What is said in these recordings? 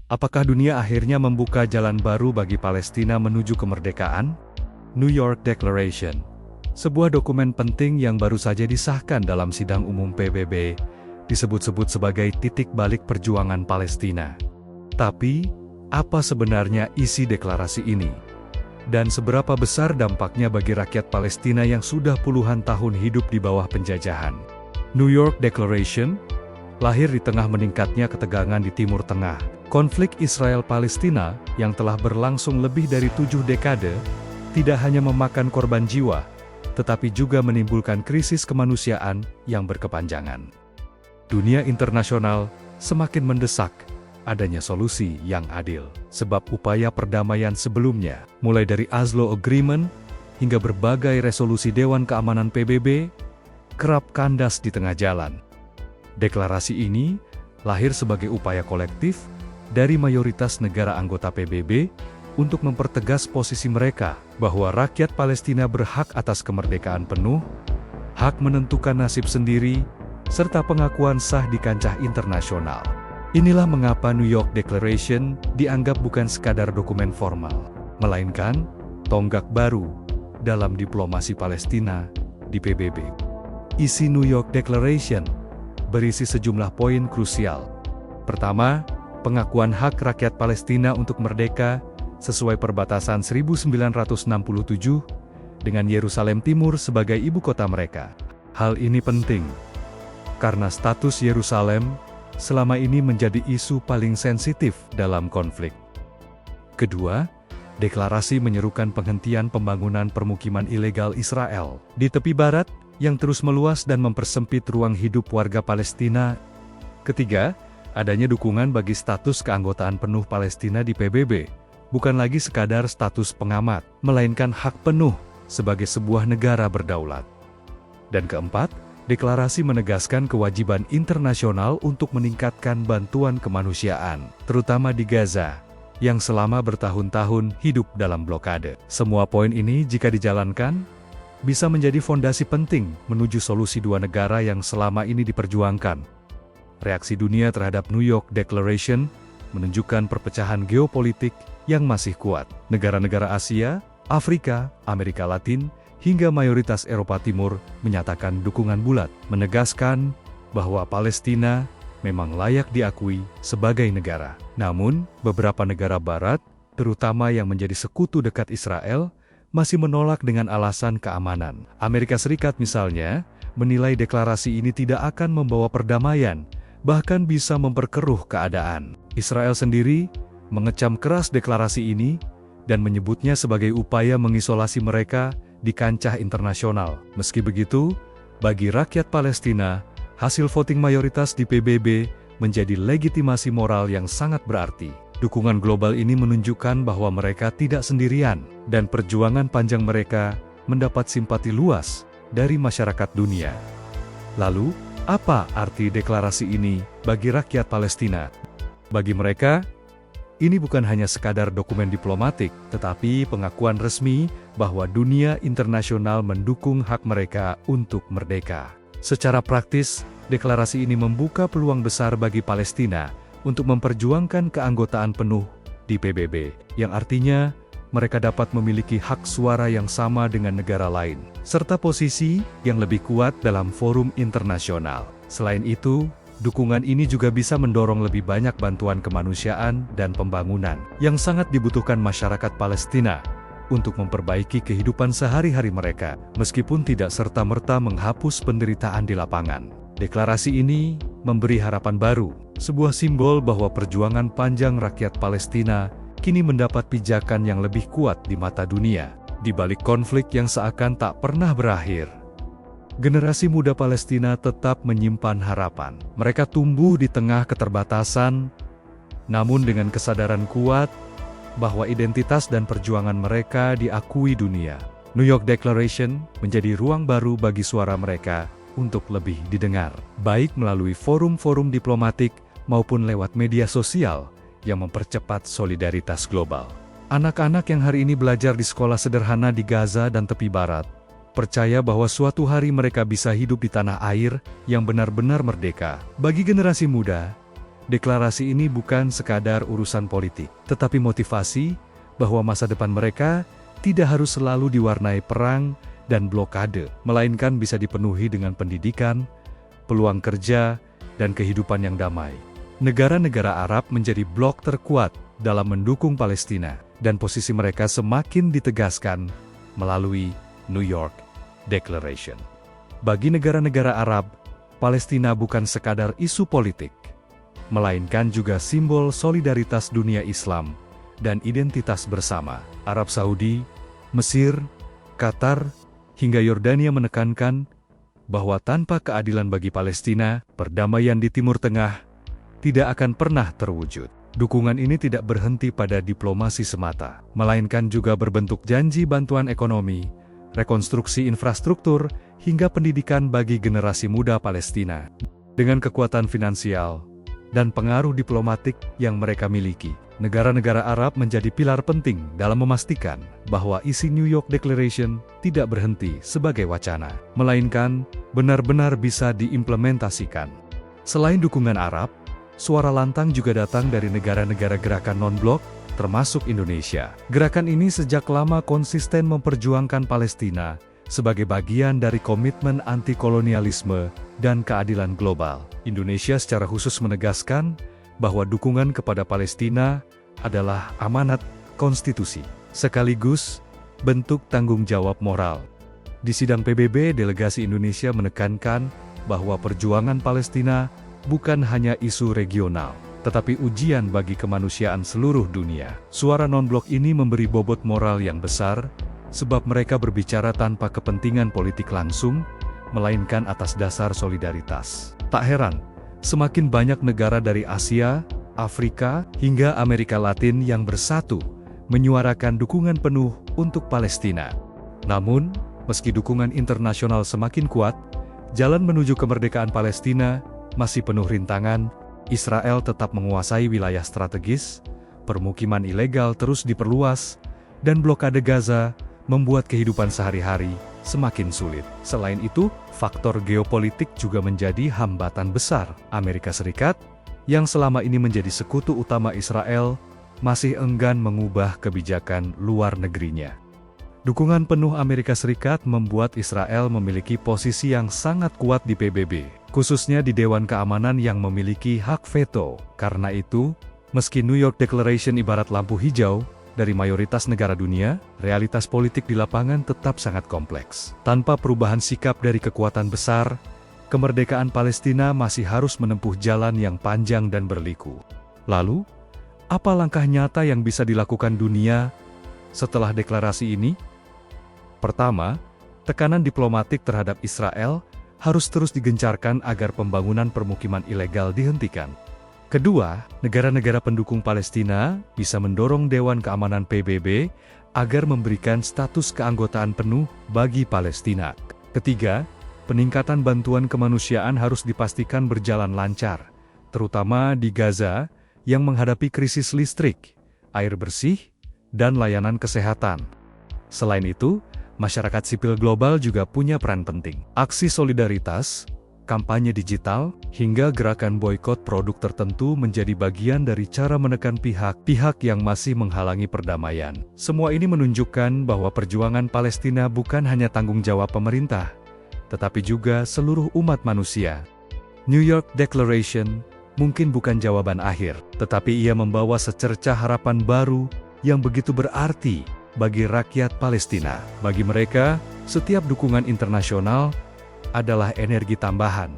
Apakah dunia akhirnya membuka jalan baru bagi Palestina menuju kemerdekaan? New York Declaration, sebuah dokumen penting yang baru saja disahkan dalam sidang umum PBB, disebut-sebut sebagai titik balik perjuangan Palestina. Tapi, apa sebenarnya isi deklarasi ini? Dan seberapa besar dampaknya bagi rakyat Palestina yang sudah puluhan tahun hidup di bawah penjajahan? New York Declaration lahir di tengah meningkatnya ketegangan di Timur Tengah. Konflik Israel-Palestina yang telah berlangsung lebih dari 7 dekade, tidak hanya memakan korban jiwa, tetapi juga menimbulkan krisis kemanusiaan yang berkepanjangan. Dunia internasional semakin mendesak adanya solusi yang adil, sebab upaya perdamaian sebelumnya, mulai dari Oslo Agreement hingga berbagai resolusi Dewan Keamanan PBB, kerap kandas di tengah jalan. Deklarasi ini lahir sebagai upaya kolektif dari mayoritas negara anggota PBB untuk mempertegas posisi mereka bahwa rakyat Palestina berhak atas kemerdekaan penuh, hak menentukan nasib sendiri, serta pengakuan sah di kancah internasional. Inilah mengapa New York Declaration dianggap bukan sekadar dokumen formal, melainkan tonggak baru dalam diplomasi Palestina di PBB. Isi New York Declaration berisi sejumlah poin krusial. Pertama, pengakuan hak rakyat Palestina untuk merdeka sesuai perbatasan 1967 dengan Yerusalem Timur sebagai ibu kota mereka. Hal ini penting karena status Yerusalem selama ini menjadi isu paling sensitif dalam konflik. Kedua, deklarasi menyerukan penghentian pembangunan permukiman ilegal Israel di tepi barat yang terus meluas dan mempersempit ruang hidup warga Palestina. Ketiga, adanya dukungan bagi status keanggotaan penuh Palestina di PBB, bukan lagi sekadar status pengamat, melainkan hak penuh sebagai sebuah negara berdaulat. Dan keempat, deklarasi menegaskan kewajiban internasional untuk meningkatkan bantuan kemanusiaan, terutama di Gaza, yang selama bertahun-tahun hidup dalam blokade. Semua poin ini jika dijalankan, bisa menjadi fondasi penting menuju solusi dua negara yang selama ini diperjuangkan. Reaksi dunia terhadap New York Declaration menunjukkan perpecahan geopolitik yang masih kuat. Negara-negara Asia, Afrika, Amerika Latin, hingga mayoritas Eropa Timur menyatakan dukungan bulat, menegaskan bahwa Palestina memang layak diakui sebagai negara. Namun, beberapa negara Barat, terutama yang menjadi sekutu dekat Israel, masih menolak dengan alasan keamanan. Amerika Serikat misalnya, menilai deklarasi ini tidak akan membawa perdamaian, bahkan bisa memperkeruh keadaan. Israel sendiri mengecam keras deklarasi ini dan menyebutnya sebagai upaya mengisolasi mereka di kancah internasional. Meski begitu, bagi rakyat Palestina, hasil voting mayoritas di PBB menjadi legitimasi moral yang sangat berarti. Dukungan global ini menunjukkan bahwa mereka tidak sendirian, dan perjuangan panjang mereka mendapat simpati luas dari masyarakat dunia. Lalu, apa arti deklarasi ini bagi rakyat Palestina? Bagi mereka, ini bukan hanya sekadar dokumen diplomatik, tetapi pengakuan resmi bahwa dunia internasional mendukung hak mereka untuk merdeka. Secara praktis, deklarasi ini membuka peluang besar bagi Palestina untuk memperjuangkan keanggotaan penuh di PBB, yang artinya mereka dapat memiliki hak suara yang sama dengan negara lain, serta posisi yang lebih kuat dalam forum internasional. Selain itu, dukungan ini juga bisa mendorong lebih banyak bantuan kemanusiaan dan pembangunan yang sangat dibutuhkan masyarakat Palestina untuk memperbaiki kehidupan sehari-hari mereka, meskipun tidak serta-merta menghapus penderitaan di lapangan. Deklarasi ini memberi harapan baru, sebuah simbol bahwa perjuangan panjang rakyat Palestina kini mendapat pijakan yang lebih kuat di mata dunia, di balik konflik yang seakan tak pernah berakhir. Generasi muda Palestina tetap menyimpan harapan. Mereka tumbuh di tengah keterbatasan, namun dengan kesadaran kuat bahwa identitas dan perjuangan mereka diakui dunia. New York Declaration menjadi ruang baru bagi suara mereka untuk lebih didengar, baik melalui forum-forum diplomatik maupun lewat media sosial yang mempercepat solidaritas global. Anak-anak yang hari ini belajar di sekolah sederhana di Gaza dan tepi barat, percaya bahwa suatu hari mereka bisa hidup di tanah air yang benar-benar merdeka. Bagi generasi muda, Deklarasi ini bukan sekadar urusan politik, tetapi motivasi bahwa masa depan mereka tidak harus selalu diwarnai perang dan blokade, melainkan bisa dipenuhi dengan pendidikan, peluang kerja, dan kehidupan yang damai. Negara-negara Arab menjadi blok terkuat dalam mendukung Palestina, dan posisi mereka semakin ditegaskan melalui New York Declaration. Bagi negara-negara Arab, Palestina bukan sekadar isu politik, melainkan juga simbol solidaritas dunia Islam dan identitas bersama. Arab Saudi, Mesir, Qatar, hingga Yordania menekankan bahwa tanpa keadilan bagi Palestina, perdamaian di Timur Tengah tidak akan pernah terwujud. Dukungan ini tidak berhenti pada diplomasi semata, melainkan juga berbentuk janji bantuan ekonomi, rekonstruksi infrastruktur, hingga pendidikan bagi generasi muda Palestina. Dengan kekuatan finansial dan pengaruh diplomatik yang mereka miliki, negara-negara Arab menjadi pilar penting dalam memastikan bahwa isi New York Declaration tidak berhenti sebagai wacana, melainkan benar-benar bisa diimplementasikan. Selain dukungan Arab, suara lantang juga datang dari negara-negara gerakan non-blok, termasuk Indonesia. Gerakan ini sejak lama konsisten memperjuangkan Palestina sebagai bagian dari komitmen anti-kolonialisme dan keadilan global. Indonesia secara khusus menegaskan bahwa dukungan kepada Palestina adalah amanat konstitusi, sekaligus bentuk tanggung jawab moral. Di sidang PBB, delegasi Indonesia menekankan bahwa perjuangan Palestina bukan hanya isu regional, tetapi ujian bagi kemanusiaan seluruh dunia. Suara non-blok ini memberi bobot moral yang besar, sebab mereka berbicara tanpa kepentingan politik langsung, melainkan atas dasar solidaritas. Tak heran, semakin banyak negara dari Asia, Afrika, hingga Amerika Latin yang bersatu, menyuarakan dukungan penuh untuk Palestina. Namun, meski dukungan internasional semakin kuat, jalan menuju kemerdekaan Palestina masih penuh rintangan. Israel tetap menguasai wilayah strategis, permukiman ilegal terus diperluas, dan blokade Gaza membuat kehidupan sehari-hari semakin sulit. Selain itu, faktor geopolitik juga menjadi hambatan besar. Amerika Serikat, yang selama ini menjadi sekutu utama Israel, masih enggan mengubah kebijakan luar negerinya. Dukungan penuh Amerika Serikat membuat Israel memiliki posisi yang sangat kuat di PBB, khususnya di Dewan Keamanan yang memiliki hak veto. Karena itu, meski New York Declaration ibarat lampu hijau dari mayoritas negara dunia, realitas politik di lapangan tetap sangat kompleks. Tanpa perubahan sikap dari kekuatan besar, kemerdekaan Palestina masih harus menempuh jalan yang panjang dan berliku. Lalu, apa langkah nyata yang bisa dilakukan dunia setelah deklarasi ini? Pertama, tekanan diplomatik terhadap Israel harus terus digencarkan agar pembangunan permukiman ilegal dihentikan. Kedua, negara-negara pendukung Palestina bisa mendorong Dewan Keamanan PBB agar memberikan status keanggotaan penuh bagi Palestina. Ketiga, peningkatan bantuan kemanusiaan harus dipastikan berjalan lancar, terutama di Gaza yang menghadapi krisis listrik, air bersih, dan layanan kesehatan. Selain itu, masyarakat sipil global juga punya peran penting. Aksi solidaritas, kampanye digital, hingga gerakan boikot produk tertentu menjadi bagian dari cara menekan pihak-pihak yang masih menghalangi perdamaian. Semua ini menunjukkan bahwa perjuangan Palestina bukan hanya tanggung jawab pemerintah, tetapi juga seluruh umat manusia. New York Declaration mungkin bukan jawaban akhir, tetapi ia membawa secercah harapan baru yang begitu berarti bagi rakyat Palestina. Bagi mereka, setiap dukungan internasional adalah energi tambahan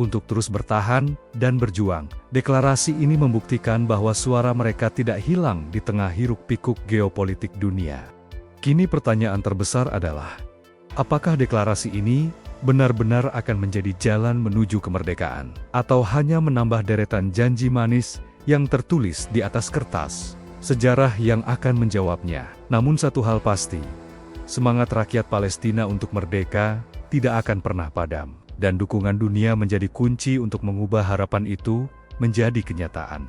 untuk terus bertahan dan berjuang. Deklarasi ini membuktikan bahwa suara mereka tidak hilang di tengah hiruk-pikuk geopolitik dunia. Kini pertanyaan terbesar adalah, apakah deklarasi ini benar-benar akan menjadi jalan menuju kemerdekaan, atau hanya menambah deretan janji manis yang tertulis di atas kertas? Sejarah yang akan menjawabnya. Namun satu hal pasti, semangat rakyat Palestina untuk merdeka tidak akan pernah padam, dan dukungan dunia menjadi kunci untuk mengubah harapan itu menjadi kenyataan.